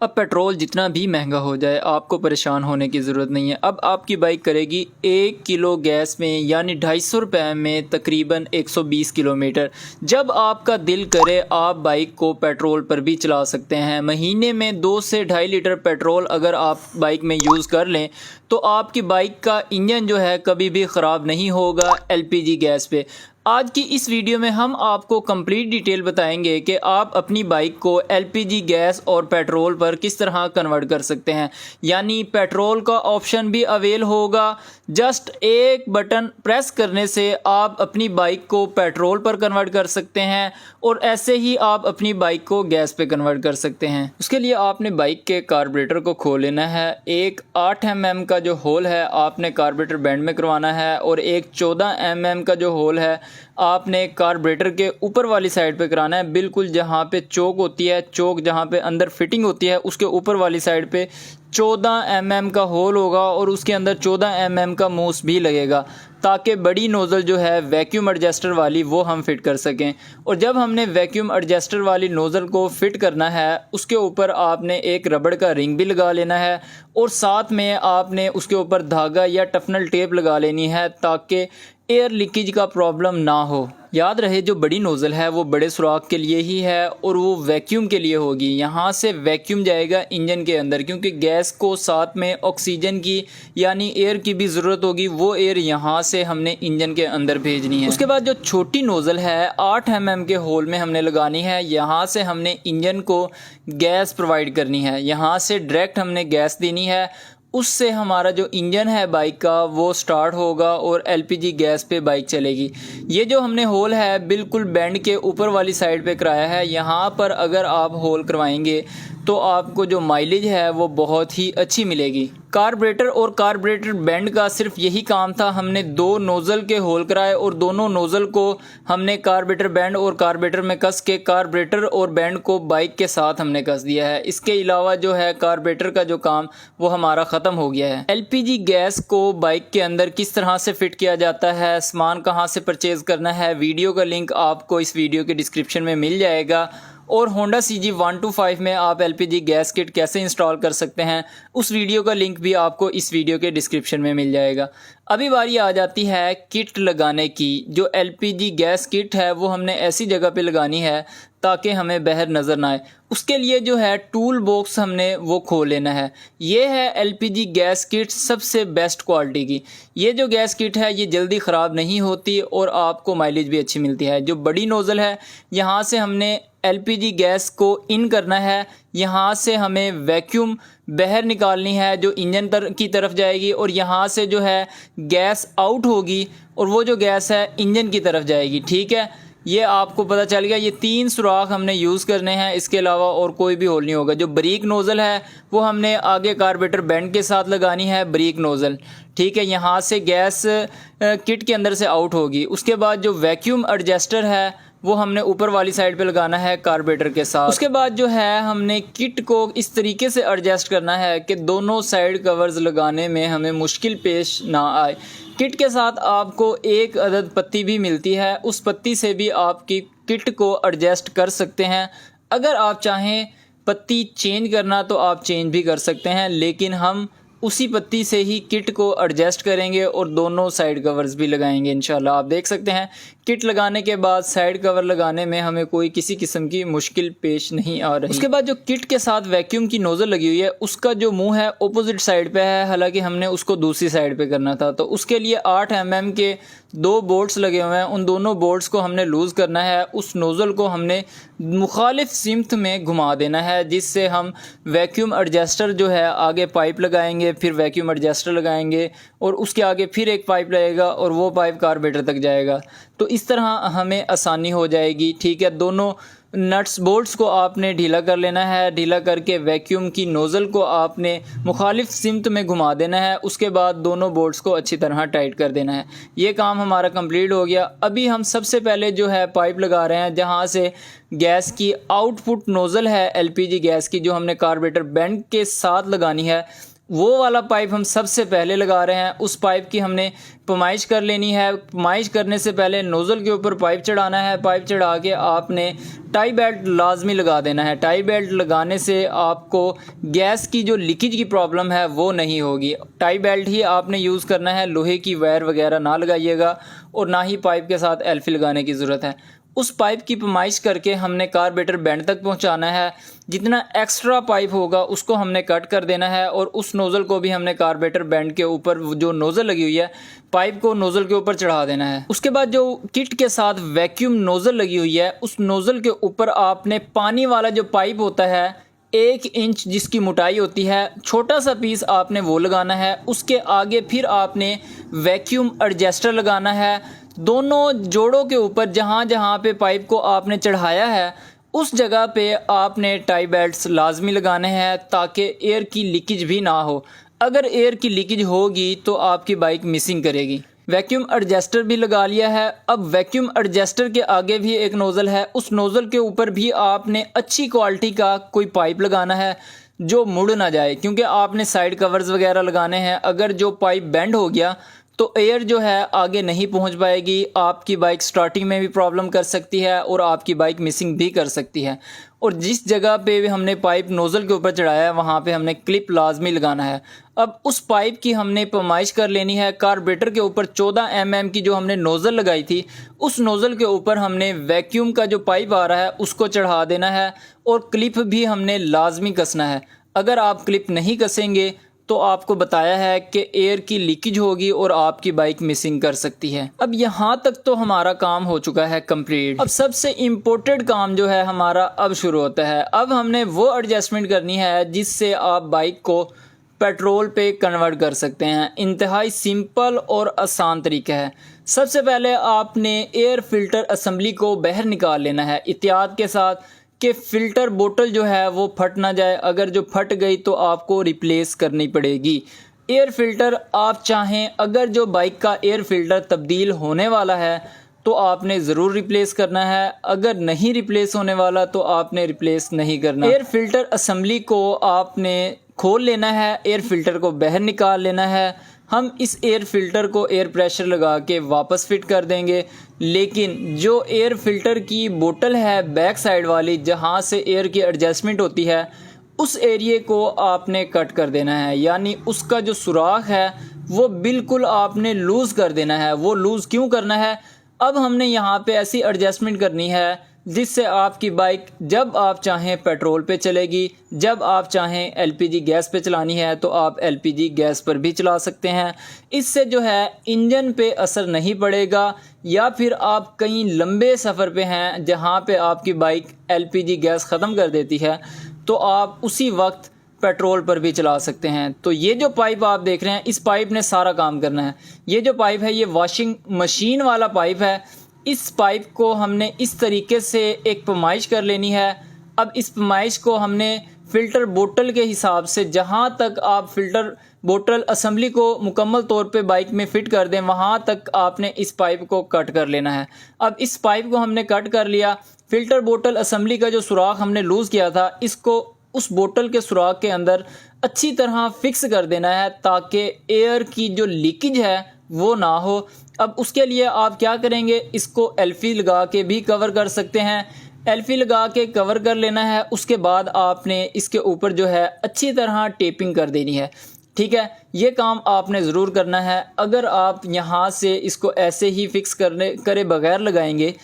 अब पेट्रोल जितना भी महंगा हो जाए आपको परेशान होने की ज़रूरत नहीं है। अब आपकी बाइक करेगी 1 किलो गैस में यानी 250 रुपये में तकरीबन 120 किलोमीटर। जब आपका दिल करे आप बाइक को पेट्रोल पर भी चला सकते हैं। महीने में 2 से 2.5 लीटर पेट्रोल अगर आप बाइक में यूज़ कर लें तो आपकी बाइक का इंजन जो है कभी भी ख़राब नहीं होगा एलपीजी गैस पे। आज की इस वीडियो में हम आपको कंप्लीट डिटेल बताएंगे कि आप अपनी बाइक को एलपीजी गैस और पेट्रोल पर किस तरह कन्वर्ट कर सकते हैं। यानी पेट्रोल का ऑप्शन भी अवेल होगा। जस्ट एक बटन प्रेस करने से आप अपनी बाइक को पेट्रोल पर कन्वर्ट कर सकते हैं और ऐसे ही आप अपनी बाइक को गैस पे कन्वर्ट कर सकते हैं। उसके लिए आपने बाइक के कार्बोरेटर को खोल लेना है। एक 8 mm का जो होल है आपने कार्बोरेटर बैंड में करवाना है और एक 14 mm का जो होल है आपने कार्बोरेटर के ऊपर वाली साइड पे कराना है। बिल्कुल जहाँ पे चोक होती है, चोक जहाँ पे अंदर फिटिंग होती है उसके ऊपर वाली साइड पे 14 mm का होल होगा और उसके अंदर 14 mm का मूस भी लगेगा ताकि बड़ी नोज़ल जो है वैक्यूम एडजस्टर वाली वो हम फिट कर सकें। और जब हमने वैक्यूम एडजस्टर वाली नोज़ल को फिट करना है उसके ऊपर आपने एक रबड़ का रिंग भी लगा लेना है और साथ में आपने उसके ऊपर धागा या टफनल टेप लगा लेनी है ताकि एयर लीकेज का प्रॉब्लम ना हो। याद रहे जो बड़ी नोज़ल है वो बड़े सुराख के लिए ही है और वो वैक्यूम के लिए होगी। यहाँ से वैक्यूम जाएगा इंजन के अंदर क्योंकि गैस को साथ में ऑक्सीजन की यानी एयर की भी ज़रूरत होगी। वो एयर यहाँ से हमने इंजन के अंदर भेजनी है। उसके बाद जो छोटी नोज़ल है 8 mm के होल में हमने लगानी है। यहाँ से हमने इंजन को गैस प्रोवाइड करनी है। यहाँ से डायरेक्ट हमने गैस देनी है। उससे हमारा जो इंजन है बाइक का वो स्टार्ट होगा और एलपीजी गैस पे बाइक चलेगी। ये जो हमने होल है बिल्कुल बैंड के ऊपर वाली साइड पे कराया है। यहाँ पर अगर आप होल करवाएंगे तो आपको जो माइलेज है वो बहुत ही अच्छी मिलेगी। कार्बोरेटर और कार्बोरेटर बैंड का सिर्फ यही काम था। हमने 2 नोज़ल के होल कराए और दोनों नोज़ल को हमने कार्बोरेटर बैंड और कार्बोरेटर में कस के कार्बोरेटर और बैंड को बाइक के साथ हमने कस दिया है। इसके अलावा जो है कार्बोरेटर का जो काम वो हमारा ख़त्म हो गया है। एलपीजी गैस को बाइक के अंदर किस तरह से फिट किया जाता है, सामान कहाँ से परचेज़ करना है, वीडियो का लिंक आपको इस वीडियो के डिस्क्रिप्शन में मिल जाएगा। और होंडा CG125 में आप एलपीजी गैस किट कैसे इंस्टॉल कर सकते हैं उस वीडियो का लिंक भी आपको इस वीडियो के डिस्क्रिप्शन में मिल जाएगा। अभी बारी आ जाती है किट लगाने की। जो एलपीजी गैस किट है वो हमने ऐसी जगह पे लगानी है ताकि हमें बाहर नज़र ना आए। उसके लिए जो है टूल बॉक्स हमने वो खोल लेना है। ये है एलपीजी गैस किट सबसे बेस्ट क्वालिटी की। ये जो गैस किट है ये जल्दी ख़राब नहीं होती और आपको माइलेज भी अच्छी मिलती है। जो बड़ी नोज़ल है यहाँ से हमने एलपीजी गैस को इन करना है। यहाँ से हमें वैक्यूम बाहर निकालनी है जो इंजन की तरफ जाएगी और यहाँ से जो है गैस आउट होगी और वो जो गैस है इंजन की तरफ जाएगी। ठीक है, ये आपको पता चल गया। ये 3 सुराख हमने यूज़ करने हैं, इसके अलावा और कोई भी होल नहीं होगा। जो ब्रेक नोज़ल है वो हमने आगे कार्बोरेटर बैंड के साथ लगानी है ब्रेक नोज़ल। ठीक है, यहाँ से गैस किट के अंदर से आउट होगी। उसके बाद जो वैक्यूम एडजस्टर है वो हमने ऊपर वाली साइड पे लगाना है कार्बोरेटर के साथ। उसके बाद जो है हमने किट को इस तरीके से एडजस्ट करना है कि दोनों साइड कवर्स लगाने में हमें मुश्किल पेश ना आए। किट के साथ आपको एक अदद पत्ती भी मिलती है, उस पत्ती से भी आपकी किट को एडजस्ट कर सकते हैं। अगर आप चाहें पत्ती चेंज करना तो आप चेंज भी कर सकते हैं, लेकिन हम उसी पत्ती से ही किट को एडजस्ट करेंगे और दोनों साइड कवर्स भी लगाएंगे इंशाल्लाह। आप देख सकते हैं किट लगाने के बाद साइड कवर लगाने में हमें कोई किसी किस्म की मुश्किल पेश नहीं आ रही। उसके बाद जो किट के साथ वैक्यूम की नोज़ल लगी हुई है उसका जो मुंह है ऑपोजिट साइड पे है, हालांकि हमने उसको दूसरी साइड पे करना था। तो उसके लिए 8 mm के 2 बोल्ट्स लगे हुए हैं। उन दोनों बोल्ट्स को हमने लूज़ करना है। उस नोज़ल को हमने मुखालिफ सिमत में घुमा देना है जिससे हम वैक्यूम एडजस्टर जो है आगे पाइप लगाएंगे, फिर वैक्यूम एडजस्टर लगाएंगे और उसके आगे फिर एक पाइप लगेगा और वो पाइप कार्बोरेटर तक जाएगा। तो इस तरह हमें आसानी हो जाएगी। ठीक है, दोनों नट्स बोल्ट्स को आपने ढीला कर लेना है। ढीला करके वैक्यूम की नोज़ल को आपने मुखालिफ सिमत में घुमा देना है। उसके बाद दोनों बोल्ट्स को अच्छी तरह टाइट कर देना है। ये काम हमारा कंप्लीट हो गया। अभी हम सबसे पहले जो है पाइप लगा रहे हैं जहाँ से गैस की आउटपुट नोज़ल है एलपीजी गैस की जो हमने कार्बोरेटर बैंड के साथ लगानी है वो वाला पाइप हम सबसे पहले लगा रहे हैं। उस पाइप की हमने पमाइश कर लेनी है। पमाइश करने से पहले नोज़ल के ऊपर पाइप चढ़ाना है। पाइप चढ़ा के आपने टाई बेल्ट लाजमी लगा देना है। टाई बेल्ट लगाने से आपको गैस की जो लीकेज की प्रॉब्लम है वो नहीं होगी। टाई बेल्ट ही आपने यूज़ करना है, लोहे की वायर वगैरह ना लगाइएगा और ना ही पाइप के साथ एल्फी लगाने की ज़रूरत है। उस पाइप की पमाइश करके हमने कार्बोरेटर बेंड तक पहुंचाना है। जितना एक्स्ट्रा पाइप होगा उसको हमने कट कर देना है और उस नोज़ल को भी हमने कार्बोरेटर बेंड के ऊपर जो नोज़ल लगी हुई है पाइप को नोज़ल के ऊपर चढ़ा देना है। उसके बाद जो किट के साथ वैक्यूम नोज़ल लगी हुई है उस नोज़ल के ऊपर आपने पानी वाला जो पाइप होता है 1 इंच जिसकी मोटाई होती है, छोटा सा पीस आपने वो लगाना है। उसके आगे फिर आपने वैक्यूम एडजस्टर लगाना है। दोनों जोड़ों के ऊपर जहाँ जहाँ पे पाइप को आपने चढ़ाया है उस जगह पे आपने टाई बेल्ट्स लाजमी लगाने हैं ताकि एयर की लीकेज भी ना हो। अगर एयर की लीकेज होगी तो आपकी बाइक मिसिंग करेगी। वैक्यूम एडजस्टर भी लगा लिया है। अब वैक्यूम एडजस्टर के आगे भी एक नोज़ल है, उस नोज़ल के ऊपर भी आपने अच्छी क्वालिटी का कोई पाइप लगाना है जो मुड़ ना जाए, क्योंकि आपने साइड कवर्स वगैरह लगाने हैं। अगर जो पाइप बेंड हो गया तो एयर जो है आगे नहीं पहुंच पाएगी। आपकी बाइक स्टार्टिंग में भी प्रॉब्लम कर सकती है और आपकी बाइक मिसिंग भी कर सकती है। और जिस जगह पे भी हमने पाइप नोज़ल के ऊपर चढ़ाया है वहाँ पे हमने क्लिप लाजमी लगाना है। अब उस पाइप की हमने पमाइश कर लेनी है। कार्बोरेटर के ऊपर 14 mm की जो हमने नोज़ल लगाई थी उस नोज़ल के ऊपर हमने वैक्यूम का जो पाइप आ रहा है उसको चढ़ा देना है और क्लिप भी हमने लाजमी कसना है। अगर आप क्लिप नहीं कसेंगे तो आपको बताया है कि एयर की लीकेज होगी और आपकी बाइक मिसिंग कर सकती है। अब यहाँ तक तो हमारा काम हो चुका है कंप्लीट। अब सबसे इम्पोर्टेंट काम जो है हमारा अब शुरू होता है। अब हमने वो एडजस्टमेंट करनी है जिससे आप बाइक को पेट्रोल पे कन्वर्ट कर सकते हैं। इंतहाई सिंपल और आसान तरीका है। सबसे पहले आपने एयर फिल्टर असेंबली को बाहर निकाल लेना है एहतियात के साथ कि फ़िल्टर बोतल जो है वो फट ना जाए। अगर जो फट गई तो आपको रिप्लेस करनी पड़ेगी। एयर फ़िल्टर आप चाहें, अगर जो बाइक का एयर फ़िल्टर तब्दील होने वाला है तो आपने ज़रूर रिप्लेस करना है। अगर नहीं रिप्लेस होने वाला तो आपने रिप्लेस नहीं करना। एयर फ़िल्टर असेंबली को आपने खोल लेना है, एयर फ़िल्टर को बाहर निकाल लेना है। हम इस एयर फ़िल्टर को एयर प्रेशर लगा के वापस फिट कर देंगे, लेकिन जो एयर फ़िल्टर की बोतल है बैक साइड वाली जहाँ से एयर की एडजस्टमेंट होती है उस एरिए को आपने कट कर देना है। यानी उसका जो सुराख है वो बिल्कुल आपने लूज़ कर देना है। वो लूज़ क्यों करना है? अब हमने यहाँ पे ऐसी एडजस्टमेंट करनी है जिससे आपकी बाइक जब आप चाहें पेट्रोल पे चलेगी, जब आप चाहें एलपीजी गैस पे चलानी है तो आप एलपीजी गैस पर भी चला सकते हैं। इससे जो है इंजन पे असर नहीं पड़ेगा। या फिर आप कहीं लंबे सफ़र पे हैं जहां पे आपकी बाइक एलपीजी गैस ख़त्म कर देती है तो आप उसी वक्त पेट्रोल पर भी चला सकते हैं। तो ये जो पाइप आप देख रहे हैं इस पाइप ने सारा काम करना है। ये जो पाइप है ये वॉशिंग मशीन वाला पाइप है। इस पाइप को हमने इस तरीके से एक पमाइश कर लेनी है। अब इस पमाइश को हमने फ़िल्टर बोतल के हिसाब से जहाँ तक आप फ़िल्टर बोतल असेंबली को मुकम्मल तौर पे बाइक में फ़िट कर दें वहाँ तक आपने इस पाइप को कट कर लेना है। अब इस पाइप को हमने कट कर लिया। फ़िल्टर बोतल असेंबली का जो सुराख हमने लूज़ किया था इसको उस बोतल के सुराख के अंदर अच्छी तरह फिक्स कर देना है ताकि एयर की जो लीकेज है वो ना हो। अब उसके लिए आप क्या करेंगे, इसको एल्फी लगा के भी कवर कर सकते हैं। एल्फी लगा के कवर कर लेना है। उसके बाद आपने इसके ऊपर जो है अच्छी तरह टेपिंग कर देनी है। ठीक है, ये काम आपने ज़रूर करना है। अगर आप यहाँ से इसको ऐसे ही फिक्स करे बगैर लगाएंगे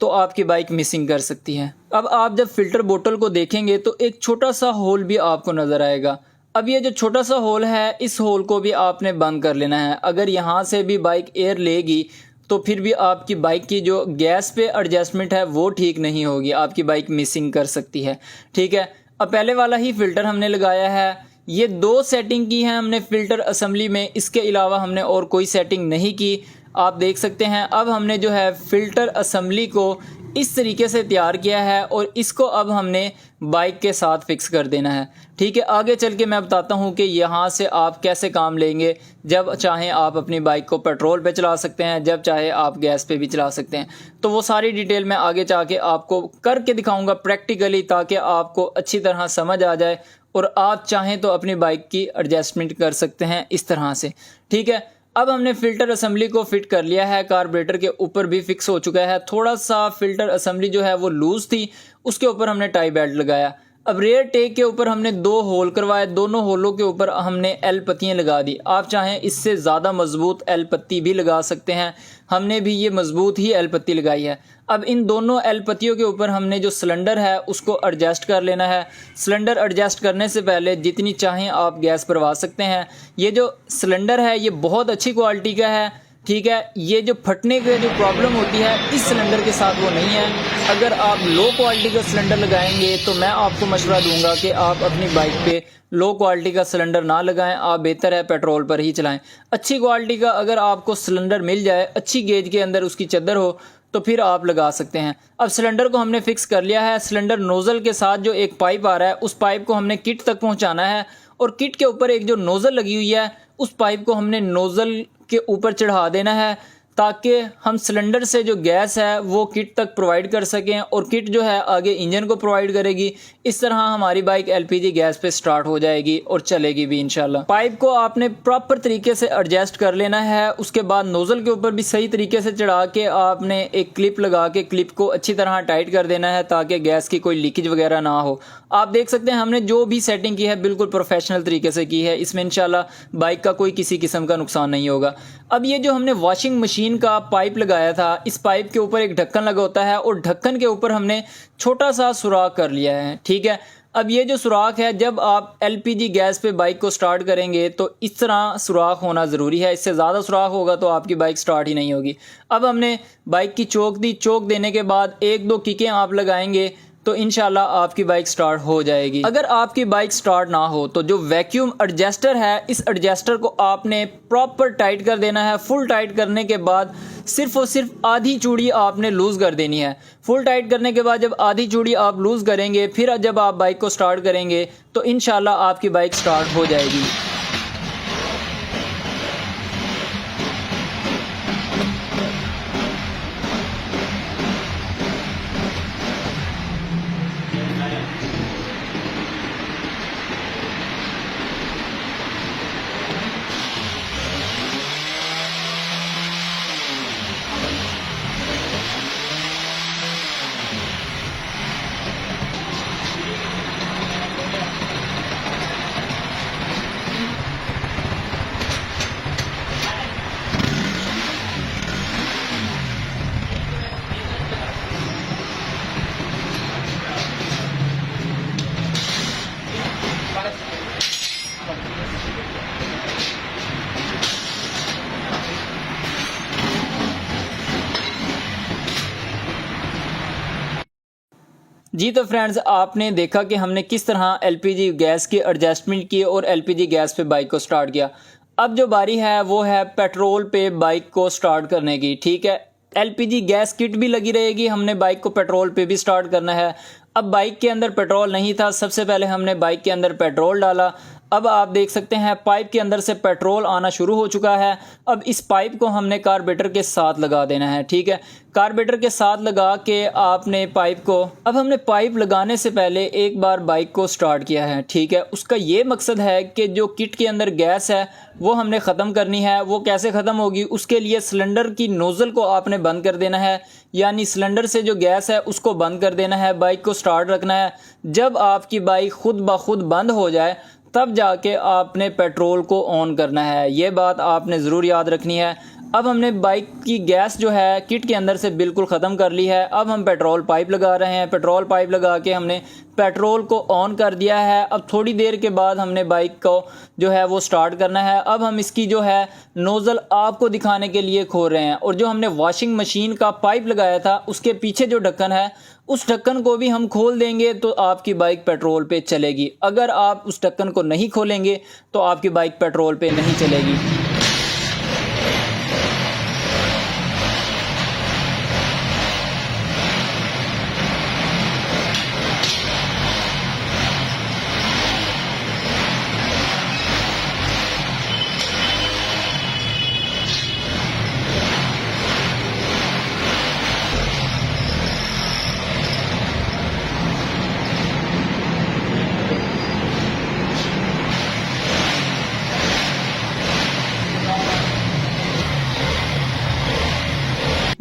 तो आपकी बाइक मिसिंग कर सकती है। अब आप जब फ़िल्टर बोतल को देखेंगे तो एक छोटा सा होल भी आपको नज़र आएगा। अब ये जो छोटा सा होल है इस होल को भी आपने बंद कर लेना है। अगर यहाँ से भी बाइक एयर लेगी तो फिर भी आपकी बाइक की जो गैस पे एडजस्टमेंट है वो ठीक नहीं होगी, आपकी बाइक मिसिंग कर सकती है। ठीक है, अब पहले वाला ही फ़िल्टर हमने लगाया है। ये 2 सेटिंग की है हमने फ़िल्टर असेंबली में, इसके अलावा हमने और कोई सेटिंग नहीं की। आप देख सकते हैं अब हमने जो है फ़िल्टर असेंबली को इस तरीके से तैयार किया है और इसको अब हमने बाइक के साथ फिक्स कर देना है। ठीक है, आगे चल के मैं बताता हूँ कि यहाँ से आप कैसे काम लेंगे। जब चाहें आप अपनी बाइक को पेट्रोल पे चला सकते हैं, जब चाहे आप गैस पे भी चला सकते हैं। तो वो सारी डिटेल मैं आगे जाके आपको करके दिखाऊंगा प्रैक्टिकली, ताकि आपको अच्छी तरह समझ आ जाए और आप चाहें तो अपनी बाइक की एडजस्टमेंट कर सकते हैं इस तरह से। ठीक है, अब हमने फ़िल्टर असेंबली को फिट कर लिया है, कार्बोरेटर के ऊपर भी फिक्स हो चुका है। थोड़ा सा फ़िल्टर असेंबली जो है वो लूज़ थी, उसके ऊपर हमने टाई बेल्ट लगाया। अब रेयर टेक के ऊपर हमने 2 होल करवाए, दोनों होलों के ऊपर हमने एल पत्तियाँ लगा दी। आप चाहें इससे ज़्यादा मजबूत एल पत्ती भी लगा सकते हैं, हमने भी ये मजबूत ही एल पत्ती लगाई है। अब इन दोनों एल पत्तियों के ऊपर हमने जो सिलेंडर है उसको एडजस्ट कर लेना है। सिलेंडर एडजस्ट करने से पहले जितनी चाहें आप गैस भरवा सकते हैं। ये जो सिलेंडर है ये बहुत अच्छी क्वालिटी का है। ठीक है, ये जो फटने की जो प्रॉब्लम होती है इस सिलेंडर के साथ वो नहीं है। अगर आप लो क्वालिटी का सिलेंडर लगाएंगे तो मैं आपको मशवरा दूंगा कि आप अपनी बाइक पे लो क्वालिटी का सिलेंडर ना लगाएं, आप बेहतर है पेट्रोल पर ही चलाएं। अच्छी क्वालिटी का अगर आपको सिलेंडर मिल जाए, अच्छी गेज के अंदर उसकी चद्दर हो, तो फिर आप लगा सकते हैं। अब सिलेंडर को हमने फिक्स कर लिया है। सिलेंडर नोज़ल के साथ जो एक पाइप आ रहा है उस पाइप को हमने किट तक पहुंचाना है और किट के ऊपर एक जो नोज़ल लगी हुई है उस पाइप को हमने नोज़ल के ऊपर चढ़ा देना है ताकि हम सिलेंडर से जो गैस है वो किट तक प्रोवाइड कर सकें और किट जो है आगे इंजन को प्रोवाइड करेगी। इस तरह हमारी बाइक एलपीजी गैस पे स्टार्ट हो जाएगी और चलेगी भी इंशाल्लाह। पाइप को आपने प्रॉपर तरीके से एडजस्ट कर लेना है। उसके बाद नोज़ल के ऊपर भी सही तरीके से चढ़ा के आपने एक क्लिप लगा के क्लिप को अच्छी तरह टाइट कर देना है ताकि गैस की कोई लीकेज वगैरह ना हो। आप देख सकते हैं हमने जो भी सेटिंग की है बिल्कुल प्रोफेशनल तरीके से की है। इसमें इंशाल्लाह बाइक का कोई किसी किस्म का नुकसान नहीं होगा। अब ये जो हमने वॉशिंग मशीन का पाइप लगाया था, इस पाइप के ऊपर एक ढक्कन लगा होता है और ढक्कन के ऊपर हमने छोटा सा सुराख कर लिया है। ठीक है, अब ये जो सुराख है जब आप एलपीजी गैस पे बाइक को स्टार्ट करेंगे तो इस तरह सुराख होना ज़रूरी है। इससे ज़्यादा सुराख होगा तो आपकी बाइक स्टार्ट ही नहीं होगी। अब हमने बाइक की चोक दी, चोक देने के बाद 1-2 किकें आप लगाएंगे तो इंशाल्लाह आपकी बाइक स्टार्ट हो जाएगी। अगर आपकी बाइक स्टार्ट ना हो तो जो वैक्यूम एडजस्टर है इस एडजस्टर को आपने प्रॉपर टाइट कर देना है। फुल टाइट करने के बाद सिर्फ और सिर्फ आधी चूड़ी आपने लूज़ कर देनी है। फुल टाइट करने के बाद जब आधी चूड़ी आप लूज़ करेंगे फिर जब आप बाइक को स्टार्ट करेंगे तो इंशाल्लाह आपकी बाइक स्टार्ट हो जाएगी। जी तो फ्रेंड्स, आपने देखा कि हमने किस तरह एलपीजी गैस की एडजस्टमेंट की और एलपीजी गैस पे बाइक को स्टार्ट किया। अब जो बारी है वो है पेट्रोल पे बाइक को स्टार्ट करने की। ठीक है, एलपीजी गैस किट भी लगी रहेगी, हमने बाइक को पेट्रोल पे भी स्टार्ट करना है। अब बाइक के अंदर पेट्रोल नहीं था, सबसे पहले हमने बाइक के अंदर पेट्रोल डाला। अब आप देख सकते हैं पाइप के अंदर से पेट्रोल आना शुरू हो चुका है। अब इस पाइप को हमने कार्बोरेटर के साथ लगा देना है। ठीक है, कार्बोरेटर के साथ लगा के आपने पाइप को, अब हमने पाइप लगाने से पहले एक बार बाइक को स्टार्ट किया है। ठीक है, उसका ये मकसद है कि जो किट के अंदर गैस है वो हमने ख़त्म करनी है। वो कैसे ख़त्म होगी, उसके लिए सिलेंडर की नोज़ल को आपने बंद कर देना है, यानी सिलेंडर से जो गैस है उसको बंद कर देना है, बाइक को स्टार्ट रखना है। जब आपकी बाइक खुद ब खुद बंद हो जाए तब जाके आपने पेट्रोल को ऑन करना है। ये बात आपने ज़रूर याद रखनी है। अब हमने बाइक की गैस जो है किट के अंदर से बिल्कुल ख़त्म कर ली है। अब हम पेट्रोल पाइप लगा रहे हैं। पेट्रोल पाइप लगा के हमने पेट्रोल को ऑन कर दिया है। अब थोड़ी देर के बाद हमने बाइक को जो है वो स्टार्ट करना है। अब हम इसकी जो है नोज़ल आपको दिखाने के लिए खोल रहे हैं और जो हमने वॉशिंग मशीन का पाइप लगाया था उसके पीछे जो ढक्कन है उस ढक्कन को भी हम खोल देंगे तो आपकी बाइक पेट्रोल पे चलेगी। अगर आप उस ढक्कन को नहीं खोलेंगे तो आपकी बाइक पेट्रोल पे नहीं चलेगी।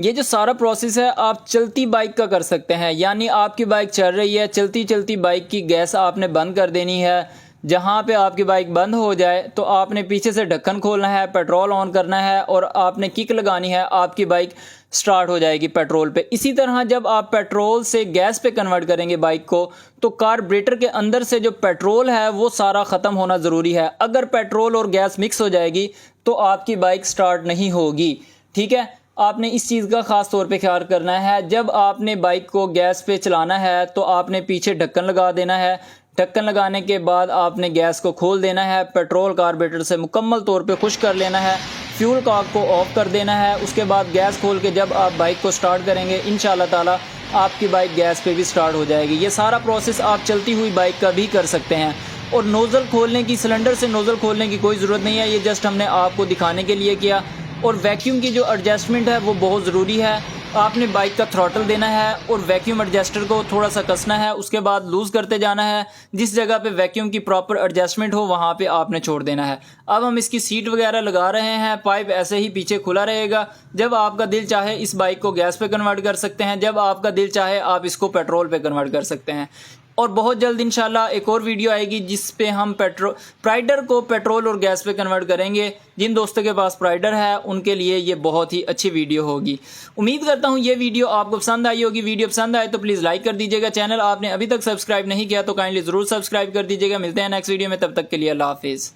ये जो सारा प्रोसेस है आप चलती बाइक का कर सकते हैं, यानी आपकी बाइक चल रही है, चलती चलती बाइक की गैस आपने बंद कर देनी है। जहाँ पे आपकी बाइक बंद हो जाए तो आपने पीछे से ढक्कन खोलना है, पेट्रोल ऑन करना है और आपने किक लगानी है, आपकी बाइक स्टार्ट हो जाएगी पेट्रोल पे। इसी तरह जब आप पेट्रोल से गैस पे कन्वर्ट करेंगे बाइक को, तो कार्बोरेटर के अंदर से जो पेट्रोल है वो सारा ख़त्म होना ज़रूरी है। अगर पेट्रोल और गैस मिक्स हो जाएगी तो आपकी बाइक स्टार्ट नहीं होगी। ठीक है, आपने इस चीज़ का ख़ास तौर पे ख्याल करना है। जब आपने बाइक को गैस पे चलाना है तो आपने पीछे ढक्कन लगा देना है। ढक्कन लगाने के बाद आपने गैस को खोल देना है, पेट्रोल कार्बोरेटर से मुकम्मल तौर पे खुश कर लेना है, फ्यूल कॉक को ऑफ कर देना है। उसके बाद गैस खोल के जब आप बाइक को स्टार्ट करेंगे इंशाल्लाह ताला आपकी बाइक गैस पे भी स्टार्ट हो जाएगी। ये सारा प्रोसेस आप चलती हुई बाइक का भी कर सकते हैं। और नोज़ल खोलने की, सिलेंडर से नोज़ल खोलने की कोई ज़रूरत नहीं है, ये जस्ट हमने आपको दिखाने के लिए किया। और वैक्यूम की जो एडजस्टमेंट है वो बहुत ज़रूरी है। आपने बाइक का थ्रॉटल देना है और वैक्यूम एडजस्टर को थोड़ा सा कसना है, उसके बाद लूज़ करते जाना है। जिस जगह पे वैक्यूम की प्रॉपर एडजस्टमेंट हो वहाँ पे आपने छोड़ देना है। अब हम इसकी सीट वगैरह लगा रहे हैं, पाइप ऐसे ही पीछे खुला रहेगा। जब आपका दिल चाहे इस बाइक को गैस पे कन्वर्ट कर सकते हैं, जब आपका दिल चाहे आप इसको पेट्रोल पे कन्वर्ट कर सकते हैं। और बहुत जल्द इंशाल्लाह एक और वीडियो आएगी जिस पे हम प्राइडर को पेट्रोल और गैस पे कन्वर्ट करेंगे। जिन दोस्तों के पास प्राइडर है उनके लिए ये बहुत ही अच्छी वीडियो होगी। उम्मीद करता हूँ ये वीडियो आपको पसंद आई होगी। वीडियो पसंद आए तो प्लीज़ लाइक कर दीजिएगा। चैनल आपने अभी तक सब्सक्राइब नहीं किया तो काइंडली ज़रूर सब्सक्राइब कर दीजिएगा। मिलते हैं नेक्स्ट वीडियो में, तब तक के लिए अल्लाह हाफिज़।